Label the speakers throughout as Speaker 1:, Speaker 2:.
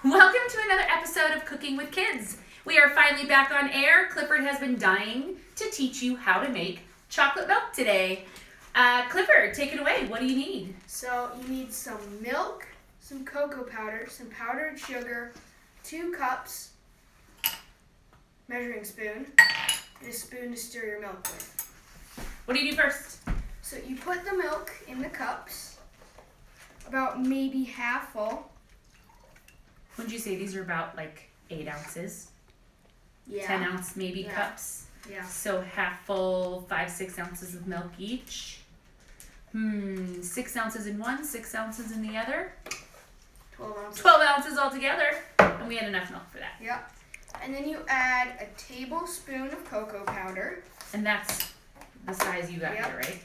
Speaker 1: Welcome to another episode of Cooking with Kids. We are finally back on air. Clifford has been dying to teach you how to make chocolate milk today. Clifford, take it away. What do you need?
Speaker 2: So you need some milk, some cocoa powder, some powdered sugar, 2 cups, measuring spoon, and a spoon to stir your milk with.
Speaker 1: What do you do first?
Speaker 2: So you put the milk in the cups, about maybe half full.
Speaker 1: Would you say these are about like 8 ounces?
Speaker 2: Yeah.
Speaker 1: 10 ounce maybe cups?
Speaker 2: Yeah.
Speaker 1: So half full, 5-6 ounces of milk each. 6 ounces in one, 6 ounces in the other.
Speaker 2: 12 ounces.
Speaker 1: 12 ounces altogether. And we had enough milk for that.
Speaker 2: Yep. And then you add a tablespoon of cocoa powder.
Speaker 1: And that's the size you got here, right?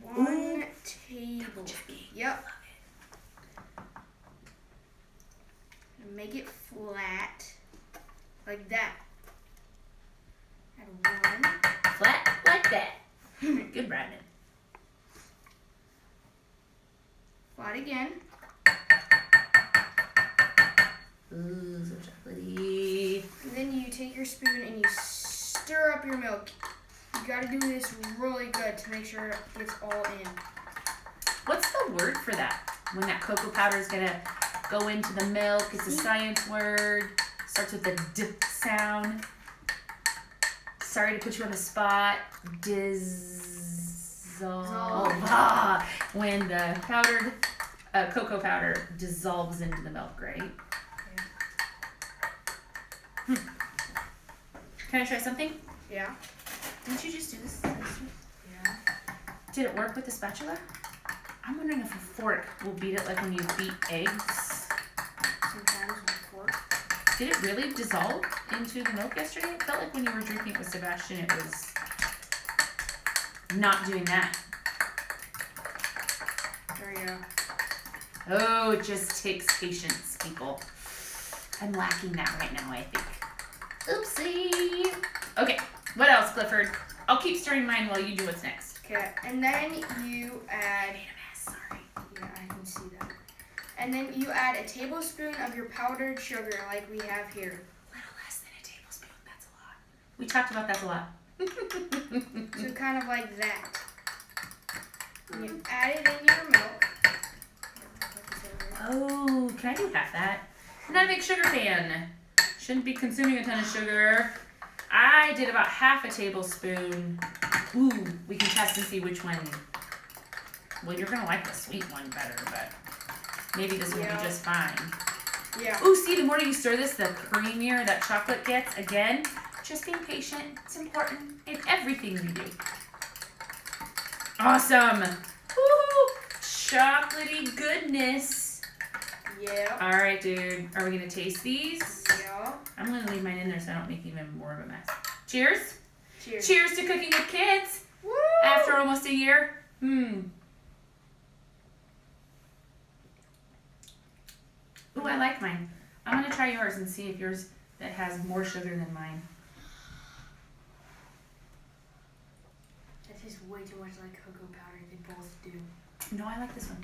Speaker 2: 1 tablespoon. Yep. Make it flat, like that. Add 1.
Speaker 1: Flat like that. Good, Brandon.
Speaker 2: Flat again.
Speaker 1: Ooh, so chocolatey.
Speaker 2: And then you take your spoon and you stir up your milk. You gotta do this really good to make sure it gets all in.
Speaker 1: What's the word for that? When that cocoa powder is gonna go into the milk, it's a science word. Starts with the D sound. Sorry to put you on the spot. Dissolve. Ah, when the powdered cocoa powder dissolves into the milk, right? Can I try something?
Speaker 2: Yeah.
Speaker 1: Didn't you just do this?
Speaker 2: Yeah.
Speaker 1: Did it work with the spatula? I'm wondering if a fork will beat it like when you beat eggs.
Speaker 2: Sometimes with a fork.
Speaker 1: Did it really dissolve into the milk yesterday? It felt like when you were drinking it with Sebastian, it was not doing that.
Speaker 2: There you go.
Speaker 1: Oh, it just takes patience, people. I'm lacking that right now, I think. Oopsie. Okay, what else, Clifford? I'll keep stirring mine while you do what's next.
Speaker 2: Okay, and then you add.
Speaker 1: Made a mess, sorry.
Speaker 2: Yeah, I can see that. And then you add a tablespoon of your powdered sugar, like we have here.
Speaker 1: A little less than a tablespoon, that's a lot. We talked about that a lot.
Speaker 2: So kind of like that. And you add it in your milk.
Speaker 1: Oh, can I do half that? I'm not a big sugar fan. Shouldn't be consuming a ton of sugar. I did about half a tablespoon. Ooh, we can test and see which one. Well, you're gonna like the sweet one better, but maybe this will be just fine.
Speaker 2: Yeah.
Speaker 1: Ooh, see, the more you stir this, the creamier that chocolate gets. Again, just being patient. It's important in everything we do. Awesome. Woo! Chocolatey goodness.
Speaker 2: Yeah.
Speaker 1: All right, dude. Are we gonna taste these?
Speaker 2: Yeah.
Speaker 1: I'm gonna leave mine in there so I don't make even more of a mess. Cheers.
Speaker 2: Cheers.
Speaker 1: Cheers to cooking with kids.
Speaker 2: Woo!
Speaker 1: After almost a year. Ooh, I like mine. I'm gonna try yours and see if yours that has more sugar than mine.
Speaker 2: That tastes way too much like cocoa powder. They both do.
Speaker 1: No, I like this one.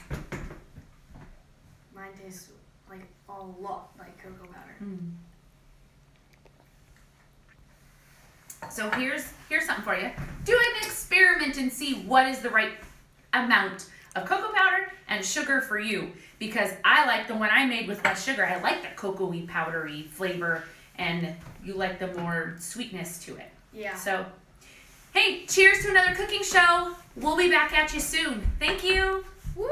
Speaker 2: Mine tastes like a lot like cocoa powder.
Speaker 1: So here's something for you. Do an experiment and see what is the right amount of cocoa powder and sugar for you. Because I like the one I made with less sugar. I like that cocoa-y, powdery flavor, and you like the more sweetness to it.
Speaker 2: Yeah.
Speaker 1: So, hey, cheers to another cooking show. We'll be back at you soon. Thank you.
Speaker 2: Woo!